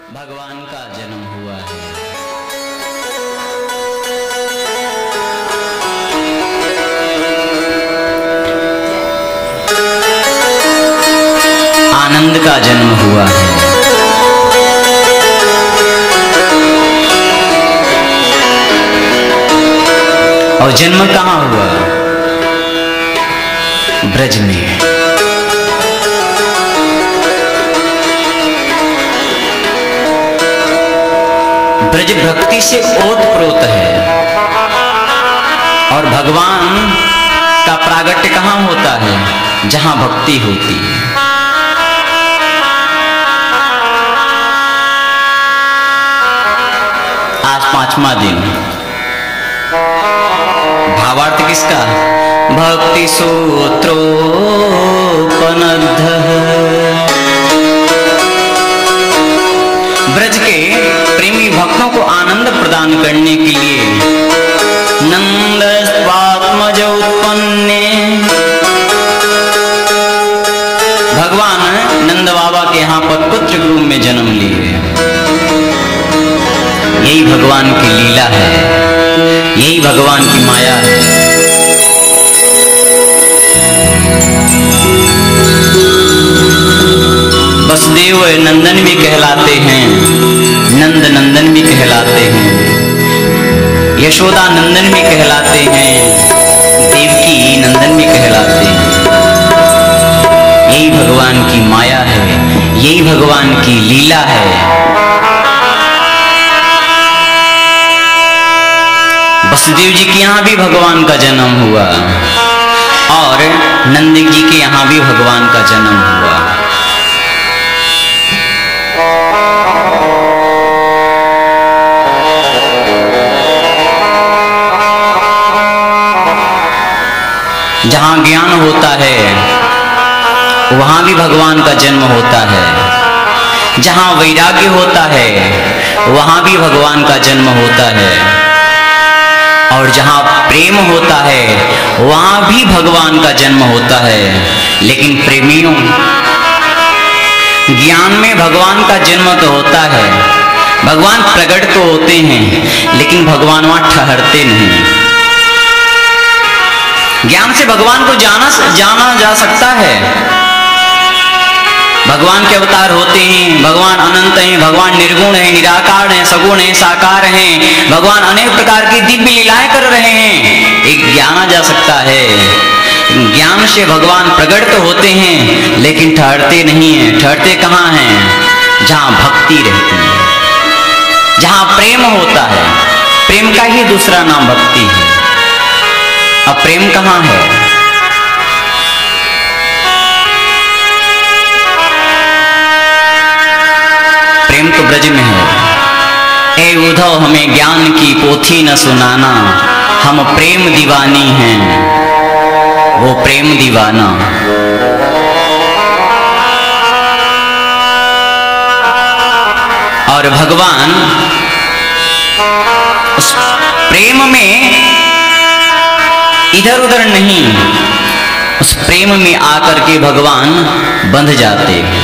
भगवान का जन्म हुआ है। आनंद का जन्म हुआ है। और जन्म कहाँ हुआ? ब्रज में। ब्रज भक्ति से ओतप्रोत है। और भगवान का प्रागट्य कहाँ होता है? जहां भक्ति होती है। आज 5वां दिन। भावार्थ किसका? भक्ति सूत्रोपनद्धः। ब्रज के प्रेमी भक्तों को आनंद प्रदान करने के लिए नंदस्वात्मज उत्पन्ने, भगवान नंद बाबा के यहाँ पर पुत्र के रूप में जन्म लिए। यही भगवान की लीला है, यही भगवान की माया है। वसुदेव नंदन भी कहलाते हैं, नंद नंदन भी कहलाते हैं, यशोदा नंदन भी कहलाते हैं, देवकी नंदन भी कहलाते हैं। यही भगवान की माया है, यही भगवान की लीला है। वसुदेव जी के यहाँ भी भगवान का जन्म हुआ और नंद जी के यहाँ भी भगवान का जन्म हुआ। जहां ज्ञान होता है वहां भी भगवान का जन्म होता है। जहां वैराग्य होता है वहां भी भगवान का जन्म होता है। और जहां प्रेम होता है वहां भी भगवान का जन्म होता है। लेकिन प्रेमियों, ज्ञान में भगवान का जन्म तो होता है, भगवान प्रकट तो होते हैं, लेकिन भगवान वहां ठहरते नहीं। ज्ञान से भगवान को जाना जा सकता है। भगवान के अवतार होते हैं, भगवान अनंत हैं, भगवान निर्गुण हैं, निराकार हैं, सगुण हैं, साकार हैं, भगवान अनेक प्रकार की दिव्य लीलाएं कर रहे हैं। एक ज्ञाना जा सकता है। ज्ञान से भगवान प्रकट तो होते हैं, लेकिन ठहरते नहीं हैं। ठहरते कहाँ हैं? जहां भक्ति रहती है, जहां प्रेम होता है। प्रेम का ही दूसरा नाम भक्ति है। अब प्रेम कहाँ है? प्रेम तो ब्रज में है। ए उद्धव हमें ज्ञान की पोथी न सुनाना, हम प्रेम दीवानी हैं, वो प्रेम दीवाना। और भगवान उस प्रेम में इधर उधर नहीं, उस प्रेम में आकर के भगवान बंध जाते हैं।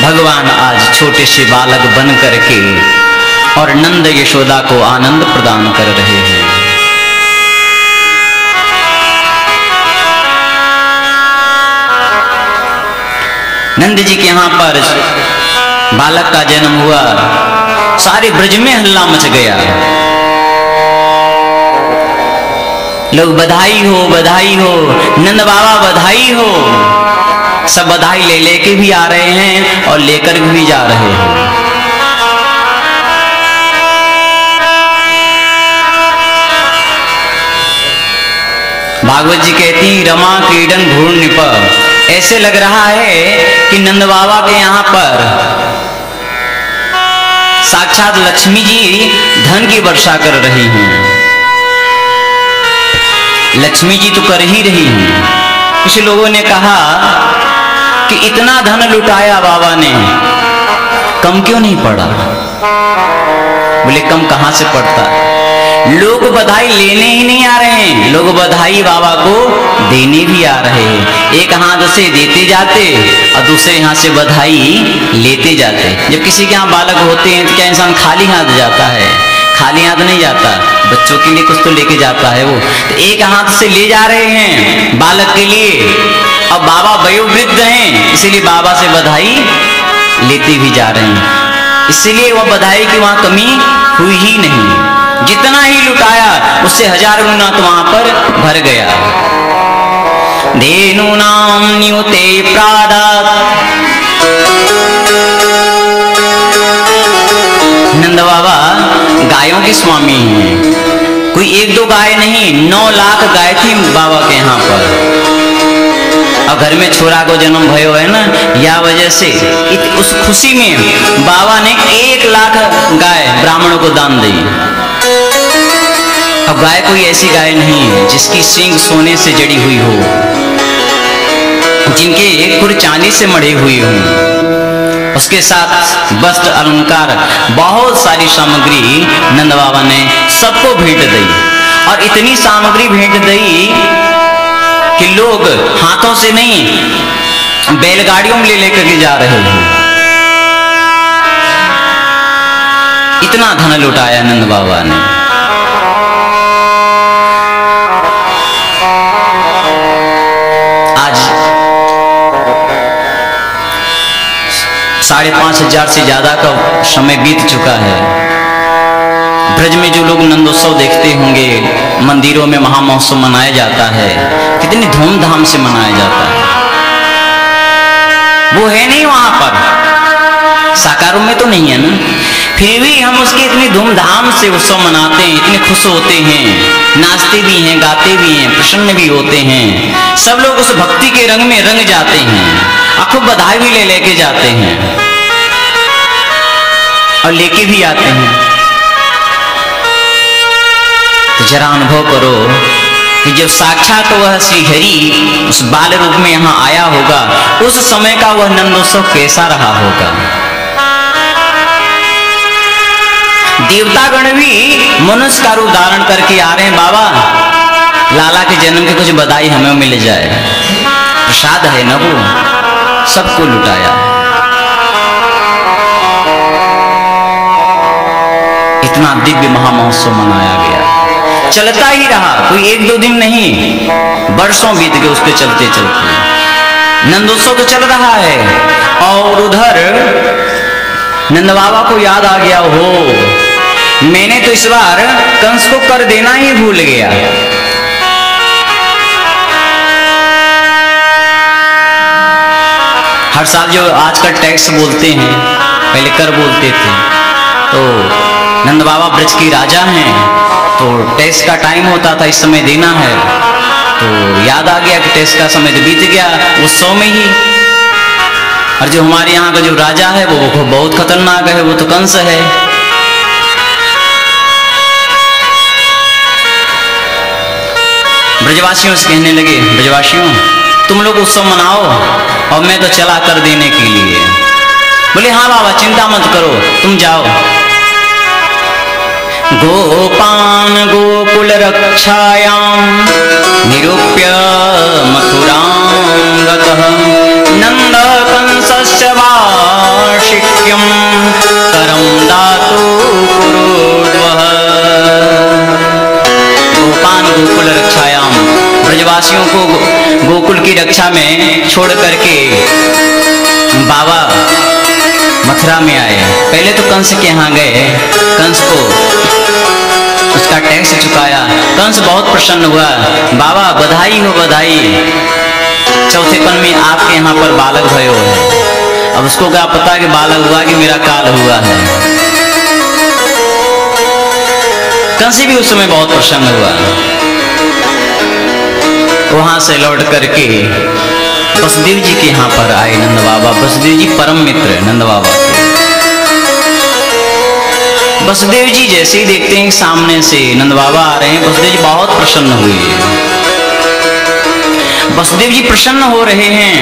भगवान आज छोटे से बालक बन करके और नंद यशोदा को आनंद प्रदान कर रहे हैं। नंद जी के यहाँ पर बालक का जन्म हुआ, सारे ब्रज में हल्ला मच गया। लोग बधाई हो, बधाई हो, नंद बाबा बधाई हो। सब बधाई ले लेके भी आ रहे हैं और लेकर भी जा रहे हैं। भागवत जी कहती रमा क्रीडन भूर निप। ऐसे लग रहा है कि नंद बाबा के यहाँ पर साक्षात लक्ष्मी जी धन की वर्षा कर रही हैं। लक्ष्मी जी तो कर ही रही हैं। कुछ लोगों ने कहा कि इतना धन लुटाया बाबा ने, कम क्यों नहीं पड़ा? बोले कम कहां से पड़ता है? लोग बधाई लेने ही नहीं आ रहे हैं, लोग बधाई बाबा को देने भी आ रहे हैं। एक हाथ से देते जाते और दूसरे हाथ से बधाई लेते जाते। जब किसी के यहाँ बालक होते हैं तो क्या इंसान खाली हाथ जाता है? खाली हाथ नहीं जाता, बच्चों के लिए कुछ तो लेके जाता है वो। तो एक हाथ से ले जा रहे हैं बालक के लिए, और बाबा वयोवृद्ध हैं इसीलिए बाबा से बधाई लेते भी जा रहे हैं। इसीलिए वह बधाई की वहां कमी हुई ही नहीं। जितना ही लुटाया उससे 1000 गुना तो वहां पर भर गया। धेनु नाम न्यूते प्रादात, नंद बाबा गायों के स्वामी हैं। कोई 1-2 गाय नहीं, 9 लाख गाय थी बाबा के यहाँ पर। और घर में छोरा को जन्म भयो है ना, या वजह से उस खुशी में बाबा ने 1 लाख गाय ब्राह्मणों को दान दी। अब गाय कोई ऐसी गाय नहीं है जिसकी सींग सोने से जड़ी हुई हो, जिनके खुर चांदी से मढ़े हुए हों। उसके साथ वस्त्र अलंकार बहुत सारी सामग्री नंद बाबा ने सबको भेंट दी। और इतनी सामग्री भेंट दी कि लोग हाथों से नहीं बैलगाड़ियों में ले लेकर के जा रहे हैं। इतना धन लुटाया नंद बाबा ने। आज 5,500 से ज्यादा का समय बीत चुका है। ब्रज में जो लोग नंदोत्सव देखते होंगे, मंदिरों में महामहोत्सव मनाया जाता है, कितनी धूमधाम से मनाया जाता है। वो है नहीं वहां पर, साकारों में तो नहीं है ना, फिर भी हम उसकी इतनी धूमधाम से उत्सव मनाते हैं, इतने खुश होते हैं, नाचते भी हैं, गाते भी हैं, प्रसन्न भी होते हैं। सब लोग उस भक्ति के रंग में रंग जाते हैं और खूब बधाई भी ले लेके जाते हैं और लेके भी आते हैं। तो जरा अनुभव करो कि जब साक्षात वह श्रीहरि उस बाल रूप में यहाँ आया होगा, उस समय का वह नंदोत्सव कैसा रहा होगा। देवतागण भी मनुष्य का रूप धारण करके आ रहे हैं। बाबा लाला के जन्म की कुछ बधाई हमें मिल जाए, प्रसाद है ना, वो सबको लुटाया है। इतना दिव्य महामहोत्सव मनाया गया, चलता ही रहा, कोई 1-2 दिन नहीं, वर्षों बीत गए उसके चलते चलते। नंदोत्सव तो चल रहा है और उधर नंद बाबा को याद आ गया, हो मैंने तो इस बार कंस को कर देना ही भूल गया। हर साल जो आजकल टैक्स बोलते हैं, पहले कर बोलते थे, तो नंद बाबा ब्रज की राजा हैं, तो टैक्स का टाइम होता था, इस समय देना है। तो याद आ गया कि टैक्स का समय तो बीत गया उत्सव में ही। और जो हमारे यहाँ का जो राजा है वो बहुत खतरनाक है, वो तो कंस है। ब्रजवासियों से कहने लगे, ब्रजवासियों तुम लोग उत्सव मनाओ और मैं तो चला कर देने के लिए। बोले हाँ बाबा चिंता मत करो, तुम जाओ। गोपान गोकुल रक्षायां निरूप्य मथुरां गतः नंद कंसस्य वार्षिक्यं करं दातु कुरुद्वः। गोपान गोकुल रक्षायां, ब्रजवासियों को गोकुल की रक्षा में छोड़ करके बाबा मथुरा में आए। पहले तो कंस के यहाँ गए, कंस को उसका टैक्स चुकाया। कंस बहुत प्रसन्न हुआ, बाबा बधाई हो बधाई, चौथेपन में आपके यहाँ पर बालक भयो है। अब उसको क्या पता कि बालक हुआ कि मेरा काल हुआ है। कंस भी उस समय बहुत प्रसन्न हुआ। वहां से लौट करके वसुदेव जी के यहाँ पर आए नंद बाबा। वसुदेव जी परम मित्र नंद बाबा के। वसुदेव जी जैसे ही देखते हैं सामने से नंद बाबा आ रहे हैं, वसुदेव जी बहुत प्रसन्न हुए। वसुदेव जी प्रसन्न हो रहे हैं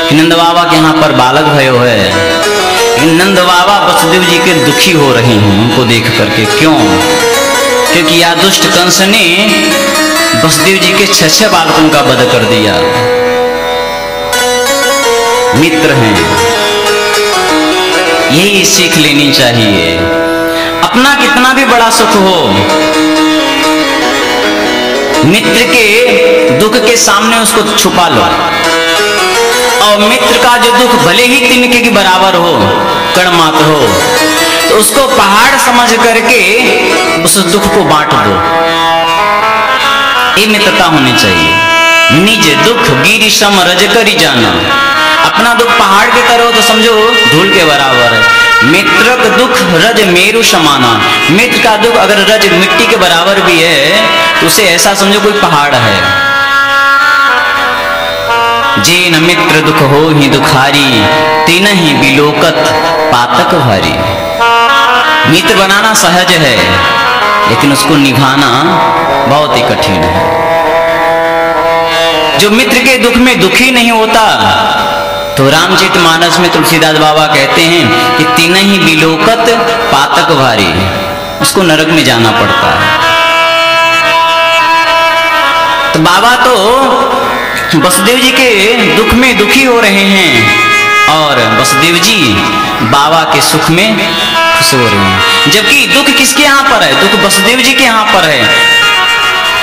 कि नंद बाबा के यहाँ पर बालक भयो है। नंद बाबा वसुदेव जी के दुखी हो रहे हैं उनको देख करके। क्यों? क्योंकि या दुष्ट कंस ने वसुदेव जी के 6 बालकों का वध कर दिया। मित्र हैं, यही सीख लेनी चाहिए। अपना कितना भी बड़ा सुख हो, मित्र के दुख के सामने उसको छुपा लो, और मित्र का जो दुख भले ही तिनके के बराबर हो, कण मात्र हो, तो उसको पहाड़ समझ करके उस दुख को बांट दो। ये मित्रता होनी चाहिए। निज दुख गिरि सम रज करी जाना। अपना दुख पहाड़ के तरह तो समझो धूल के बराबर है। मित्र का दुख रज मेरु समाना। मित्र का दुख अगर रज मिट्टी के बराबर भी है तो उसे ऐसा समझो कोई पहाड़ है। जे न मित्र दुख हो ही दुखारी, तीन ही बिलोकत पातक भारी। मित्र बनाना सहज है, लेकिन उसको निभाना बहुत ही कठिन है। जो मित्र के दुख में दुखी नहीं होता, तो रामचरितमानस में तुलसीदास बाबा कहते हैं कि तीन ही बिलोकत पातक भारी, उसको नरक में जाना पड़ता है। तो बाबा तो वसुदेव जी के दुख में दुखी हो रहे हैं और वसुदेव जी बाबा के सुख में खुश हो रहे हैं। जबकि दुख किसके यहाँ पर है? दुख वसुदेव जी के यहाँ पर है,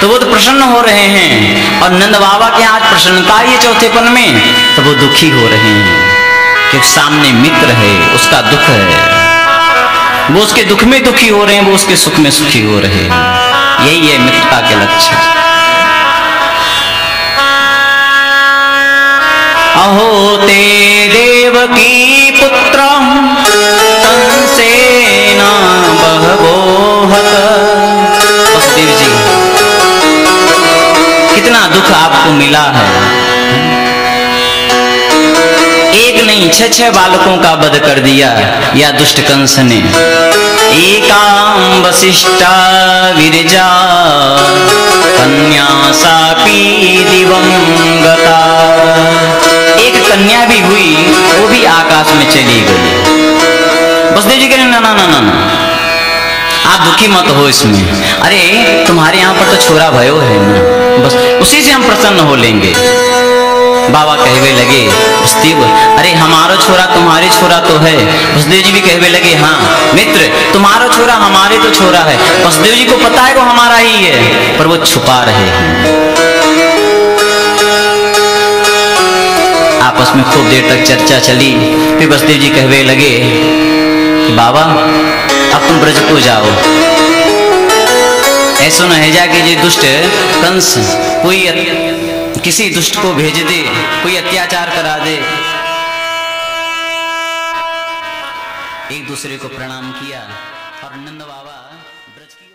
तो वो तो प्रसन्न हो रहे हैं। और नंद बाबा के आज प्रसन्नता है चौथेपन में, तो वो दुखी हो रहे हैं क्योंकि सामने मित्र है, उसका दुख है। वो उसके दुख में दुखी हो रहे हैं, वो उसके सुख में सुखी हो रहे हैं। यही है मित्रता के लक्ष्य। अहो ते देवकी पुत्र कंसेन बहवोहत। वसुदेव जी, कितना दुख आपको मिला है। एक नहीं 6 बालकों का वध कर दिया या दुष्ट कंस ने। एकाम वसिष्ठा विरजा कन्या सापी दिवंगता। एक कन्या भी हुई, वो भी आकाश में चली गई। वसुदेव जी कह ना ना ना ना, आप दुखी मत हो इसमें। अरे तुम्हारे यहाँ पर तो छोरा भयो है ना, बस उसी से हम प्रसन्न हो लेंगे। बाबा कहवे लगे वसुदेव, अरे हमारा छोरा तुम्हारे छोरा तो है। वसुदेव जी भी कहवे लगे हाँ मित्र, तुम्हारा छोरा हमारे तो छोरा है। वसुदेव जी को पता है वो हमारा ही है, पर वो छुपा रहे हैं। आपस में खूब देर तक चर्चा चली। फिर वसुदेव जी कहवे लगे कि बाबा अब तुम ब्रज को जाओ, ऐसा न है जाके ये दुष्ट कंस कोई किसी दुष्ट को भेज दे, कोई अत्याचार करा दे। एक दूसरे को प्रणाम किया और नंद बाबा ब्रज की